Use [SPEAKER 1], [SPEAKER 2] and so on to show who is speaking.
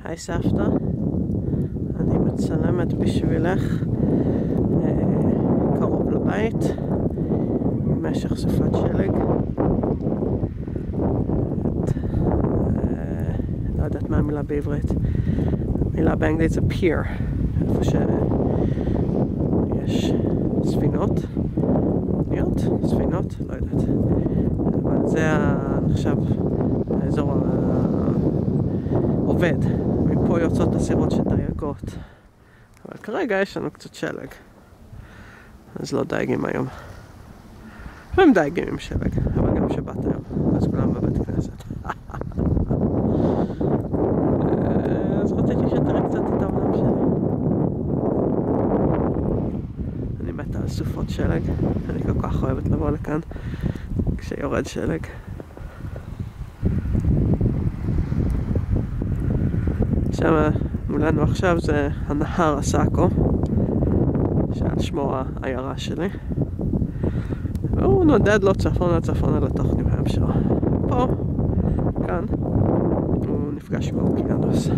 [SPEAKER 1] היי סבתא, אני מצלמת בשבילך קרוב לבית במשך סופת שלג. לא יודעת מה המילה בעברית. המילה באנגלית זה pier, איפה שיש ספינות, ספינות, לא יודעת. אבל זה נחשב האזור עובד. מפה יוצאות הסירות של דייגות. אבל כרגע יש לנו קצת שלג. אז לא דייגים היום. הם דייגים עם שלג, אבל גם שבת היום. אז כולם בבית כנסת. אז רציתי שתראה קצת את העולם שלי. אני מתה על סופות שלג. אני כל כך אוהבת לבוא לכאן כשיורד שלג. שם מולנו עכשיו זה הנהר הסאקו, שעל שמו העיירה שלי. והוא נודד לו צפונה לתוך ניו המפשיר. פה, כאן, הוא נפגש עם האוקיינוס.